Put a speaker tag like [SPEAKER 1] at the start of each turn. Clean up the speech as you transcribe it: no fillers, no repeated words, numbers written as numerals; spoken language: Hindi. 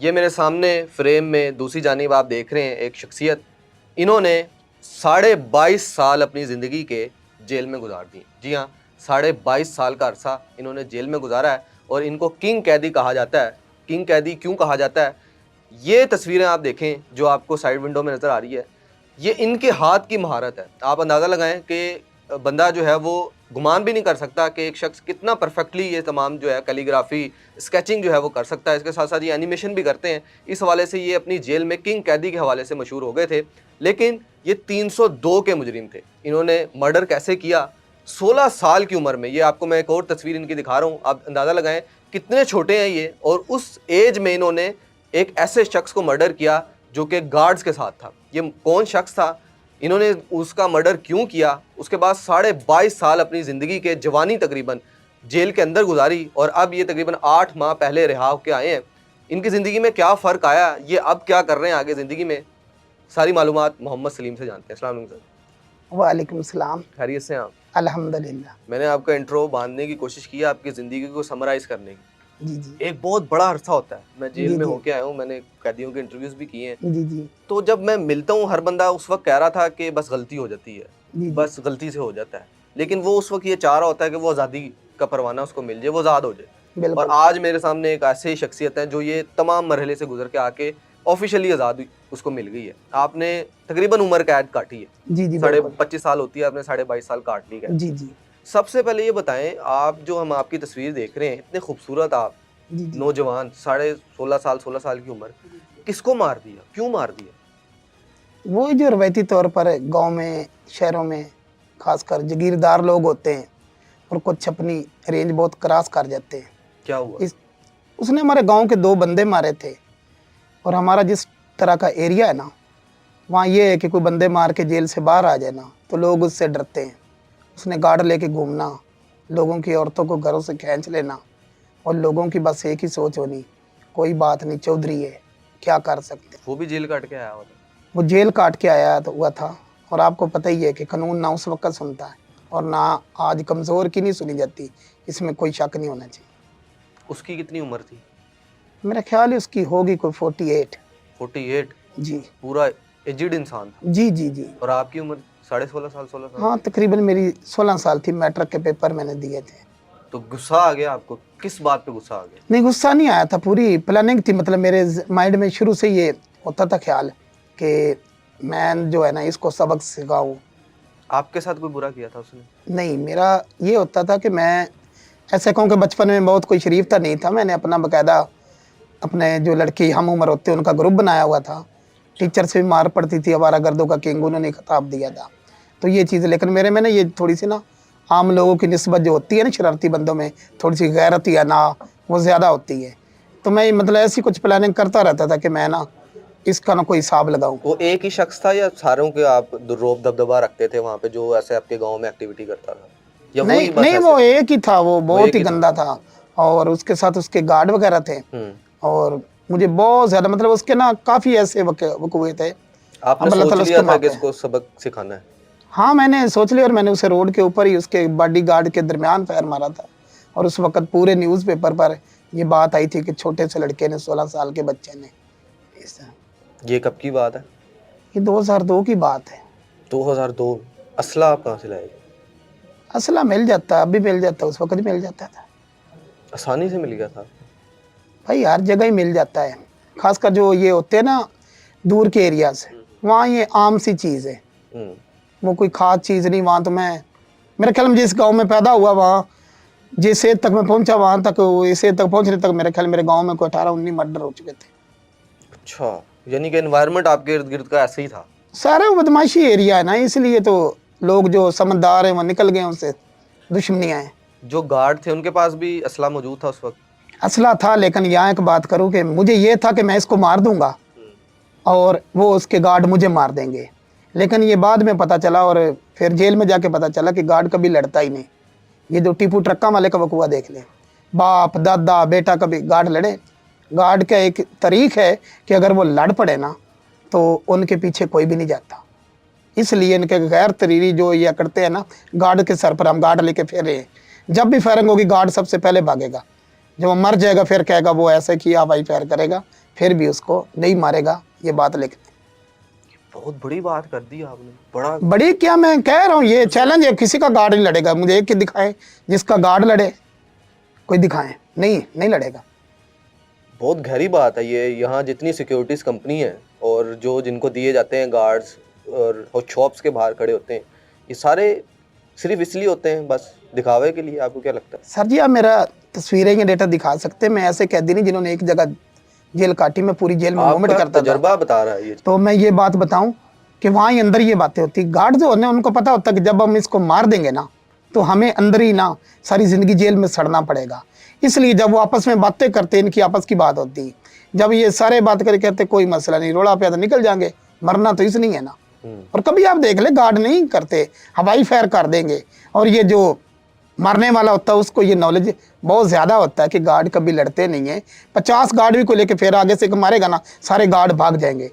[SPEAKER 1] ये मेरे सामने फ्रेम में दूसरी जानिब आप देख रहे हैं एक शख्सियत, इन्होंने 22.5 साल अपनी ज़िंदगी के जेल में गुजार दिए। जी हाँ, 22.5 साल का अरसा इन्होंने जेल में गुजारा है और इनको किंग कैदी कहा जाता है। किंग कैदी क्यों कहा जाता है? ये तस्वीरें आप देखें जो आपको साइड विंडो में नज़र आ रही है, ये इनके हाथ की महारत है। आप अंदाज़ा लगाएं कि बंदा जो है वो गुमान भी नहीं कर सकता कि एक शख्स कितना परफेक्टली ये तमाम जो है कैलीग्राफी, स्केचिंग जो है वो कर सकता है। इसके साथ साथ ये एनिमेशन भी करते हैं। इस हवाले से ये अपनी जेल में किंग कैदी के हवाले से मशहूर हो गए थे। लेकिन ये 302 के मुजरिम थे। इन्होंने मर्डर कैसे किया? 16 साल की उम्र में। ये आपको मैं एक और तस्वीर इनकी दिखा रहा हूँ, आप अंदाज़ा लगाएं कितने छोटे हैं ये, और उस एज में इन्होंने एक ऐसे शख्स को मर्डर किया जो कि गार्ड्स के साथ था। ये कौन शख्स था? इन्होंने उसका मर्डर क्यों किया? उसके बाद 22.5 साल अपनी ज़िंदगी के जवानी तकरीबन जेल के अंदर गुजारी और अब ये तकरीबन 8 माह पहले रिहा होकर आए हैं। इनकी ज़िंदगी में क्या फ़र्क आया, ये अब क्या कर रहे हैं आगे ज़िंदगी में, सारी मालूमात मोहम्मद सलीम से जानते हैं। अस्सलाम वालेकुम सर।
[SPEAKER 2] वालेकुम सलाम।
[SPEAKER 1] खैरियत से हैं आप?
[SPEAKER 2] अल्हम्दुलिल्लाह।
[SPEAKER 1] मैंने आपका इंट्रो बांधने की कोशिश की है, आपकी ज़िंदगी को समराइज़ करने की।
[SPEAKER 2] जी जी
[SPEAKER 1] एक बहुत बड़ा अरसा होता है। मैं जेल
[SPEAKER 2] जी
[SPEAKER 1] में
[SPEAKER 2] जी
[SPEAKER 1] होके आया हूँ, मैंने कैदियों के इंटरव्यूज़ भी किए हैं।
[SPEAKER 2] जी जी
[SPEAKER 1] तो जब मैं मिलता हूँ, हर बंदा उस वक्त कह रहा था कि बस गलती हो जाती है,
[SPEAKER 2] जी
[SPEAKER 1] बस गलती से हो जाता है। लेकिन वो उस वक्त ये चाह रहा होता है कि वो आज़ादी का परवाना उसको मिल जाए, वो आज़ाद हो जाए। और
[SPEAKER 2] बिल्कुल।
[SPEAKER 1] आज मेरे सामने एक ऐसी शख्सियत है जो ये तमाम मरहले से गुजर के आके ऑफिशियली आज़ादी उसको मिल गई है। आपने तकरीबन उम्र कैद काटी है,
[SPEAKER 2] जी जी
[SPEAKER 1] साढ़े
[SPEAKER 2] बिल्कुल।
[SPEAKER 1] 25 साल होती है, आपने 22.5 साल काट ली कैद।
[SPEAKER 2] जी जी
[SPEAKER 1] सबसे पहले ये बताएं, आप जो हम आपकी तस्वीर देख रहे हैं, इतने खूबसूरत आप
[SPEAKER 2] जी जी
[SPEAKER 1] नौजवान, 16.5 साल की उम्र, किसको मार दिया, क्यों मार दिया?
[SPEAKER 2] वो जो रवायती तौर पर गांव में, शहरों में खासकर जागीरदार लोग होते हैं और कुछ अपनी रेंज बहुत क्रॉस कर जाते हैं।
[SPEAKER 1] क्या हुआ?
[SPEAKER 2] इस उसने हमारे गांव के 2 बंदे मारे थे और हमारा जिस तरह का एरिया है ना, वहाँ ये है कि कोई बंदे मार के जेल से बाहर आ जाए ना तो लोग उससे डरते हैं। उसने गार्ड लेके घूमना, लोगों की औरतों को घरों से खींच लेना और लोगों की बस एक ही सोच होनी, कोई बात नहीं, चौधरी है, क्या कर सकते।
[SPEAKER 1] वो भी जेल काट के आया हुआ था?
[SPEAKER 2] वो जेल काट के आया तो हुआ था। और आपको पता ही है कि कानून ना उस वक्त सुनता है और ना आज कमज़ोर की नहीं सुनी जाती, इसमें कोई शक नहीं होना चाहिए।
[SPEAKER 1] उसकी कितनी उम्र थी?
[SPEAKER 2] मेरा ख्याल है उसकी होगी कोई 48।
[SPEAKER 1] 48?
[SPEAKER 2] जी
[SPEAKER 1] पूरा एजिड इंसान था।
[SPEAKER 2] जी जी जी
[SPEAKER 1] और आपकी उम्र 16.5 साल, 16 साल?
[SPEAKER 2] हाँ, तकरीबन मेरी 16 साल थी। मैट्रिक के पेपर मैंने दिए थे।
[SPEAKER 1] तो गुस्सा आ गया आपको? किस बात पे गुस्सा आ गया?
[SPEAKER 2] नहीं, गुस्सा नहीं आया था, पूरी प्लानिंग थी। मतलब मेरे माइंड में शुरू से ये होता था ख्याल कि मैं जो है ना इसको सबक सिखाऊं।
[SPEAKER 1] आपके साथ कोई बुरा किया था उसने?
[SPEAKER 2] नहीं, मेरा ये होता था कि मैं ऐसे कहूँ कि बचपन में बहुत कोई शरीफ था नहीं था। मैंने अपना बाकायदा अपने जो लड़की हम उम्र होते हैं उनका ग्रुप बनाया हुआ था। टीचर से भी मार पड़ती थी, आवारागर्दों का किंग उन्होंने खिताब दिया था। तो ये चीज़, लेकिन मेरे में ना ये थोड़ी सी ना आम लोगों की निस्बत जो होती है ना शरारती बंदों में, थोड़ी सी गैरत या ना वो ज़्यादा होती है। तो मैं मतलब ऐसी कुछ प्लानिंग करता रहता था कि मैं ना इसका ना कोई हिसाब लगाऊं।
[SPEAKER 1] वो एक ही शख्स था या सारों के आप रोब दबदबा रखते थे वहाँ पे जो ऐसे आपके गांव में एक्टिविटी करता था, या
[SPEAKER 2] नहीं
[SPEAKER 1] वही बस
[SPEAKER 2] नहीं,
[SPEAKER 1] ऐसे?
[SPEAKER 2] वो एक ही था, वो बहुत
[SPEAKER 1] एक
[SPEAKER 2] ही
[SPEAKER 1] ही था।
[SPEAKER 2] गंदा था। और उसके साथ उसके गार्ड वगैरह थे। और मुझे बहुत ज़्यादा मतलब उसके ना काफ़ी ऐसे वक़्क़े थे।
[SPEAKER 1] आपने
[SPEAKER 2] अब अल्लाह
[SPEAKER 1] सोच
[SPEAKER 2] ताला
[SPEAKER 1] लिया
[SPEAKER 2] उसको
[SPEAKER 1] था
[SPEAKER 2] माफ़
[SPEAKER 1] कि
[SPEAKER 2] करे।
[SPEAKER 1] इसको सबक सिखाना है?
[SPEAKER 2] हाँ, मैंने सोच लिया और मैंने उसे रोड के ऊपर ही उसके बॉडीगार्ड के दरमियान फायर मारा था। और उस वक़्त पूरे न्यूज़पेपर पर ये बात आई थी कि छोटे से लड़के ने, 16 साल के बच्चे ने ऐसा।
[SPEAKER 1] ये कब की बात है?
[SPEAKER 2] ये 2002 की बात है।
[SPEAKER 1] 2002? असला आप कहाँ से लाए?
[SPEAKER 2] असला मिल जाता, अभी मिल जाता, उस वक़्त मिल जाता था।
[SPEAKER 1] आसानी से मिल गया था?
[SPEAKER 2] भाई हर जगह ही मिल जाता है, खासकर जो ये होते हैं ना दूर के एरिया से, वहाँ ये आम सी चीज़ है। वो कोई खास चीज़ नहीं। वहाँ तो मैं, मेरे ख्याल में जिस गांव में पैदा हुआ, वहाँ जिस एज तक मैं पहुँचा, वहाँ तक, इस एज तक पहुँचने तक मेरे ख्याल मेरे गांव में कोई 18-19 मर्डर हो चुके थे।
[SPEAKER 1] अच्छा, यानी कि एनवायरनमेंट आपके इर्द गिर्द का ऐसे ही था?
[SPEAKER 2] सारे वो बदमाशी एरिया है ना, इसलिए तो लोग जो समझदार हैं वो निकल गए, उनसे दुश्मनियाँ हैं।
[SPEAKER 1] जो गार्ड थे उनके पास भी असला मौजूद था उस वक्त?
[SPEAKER 2] असला था, लेकिन यहाँ एक बात करूँ कि मुझे ये था कि मैं इसको मार दूंगा और वो उसके गार्ड मुझे मार देंगे। लेकिन ये बाद में पता चला और फिर जेल में जाके पता चला कि गार्ड कभी लड़ता ही नहीं। ये जो टीपू ट्रक्का वाले का वकूआ देख ले, बाप दादा बेटा कभी गार्ड लड़े। गार्ड का एक तरीक है कि अगर वो लड़ पड़े ना तो उनके पीछे कोई भी नहीं जाता। इसलिए इनके गैर तरीरी जो ये करते हैं ना, गार्ड के सर पर हम गार्ड लेके फिर रहे हैं। जब भी फायरिंग होगी गार्ड सबसे पहले भागेगा। जब वो मर जाएगा फिर कहेगा वो ऐसे किया, भाई फायर करेगा, फिर भी उसको नहीं मारेगा, ये बात लिख।
[SPEAKER 1] बहुत बड़ी बात कर दी आपने, बड़ा
[SPEAKER 2] बड़ी क्या, मैं कह रहा हूँ ये चैलेंज है, किसी का गार्ड नहीं लड़ेगा। मुझे एक दिखाए जिसका गार्ड लड़े, कोई दिखाए, नहीं लड़ेगा।
[SPEAKER 1] बहुत गहरी बात है ये। यहाँ जितनी सिक्योरिटीज कंपनी है और जो जिनको दिए जाते हैं गार्ड्स और शॉप्स के बाहर खड़े होते हैं, ये सारे सिर्फ इसलिए होते हैं बस दिखावे के लिए। आपको क्या लगता है?
[SPEAKER 2] सर जी, आप मेरा तस्वीरें या डेटा दिखा सकते हैं? मैं ऐसे कैदी नहीं जिन्होंने एक जगह जेल काटी, मैं पूरी जेल में मूवमेंट
[SPEAKER 1] आपका
[SPEAKER 2] करता था।
[SPEAKER 1] तजुर्बा बता रहा है ये।
[SPEAKER 2] तो मैं ये बात बताऊं कि वहाँ ही अंदर ये बातें होती। गार्ड जो होने उनको पता होता कि जब हम इसको मार देंगे ना तो हमें अंदर ही ना सारी जिंदगी जेल में सड़ना पड़ेगा। इसलिए जब वो आपस में बातें करते, इनकी आपस की बात होती, जब ये सारे बात करके कहते कोई मसला नहीं, रोड़ा पे तो निकल जाएंगे, मरना तो इसलिए है ना। और कभी आप देख ले गार्ड नहीं करते, हवाई फायर कर देंगे। और ये जो मारने वाला होता है उसको ये नॉलेज बहुत ज़्यादा होता है कि गार्ड कभी लड़ते नहीं है। 50 गार्ड भी को लेके फिर आगे से मारेगा ना, सारे गार्ड भाग जाएंगे।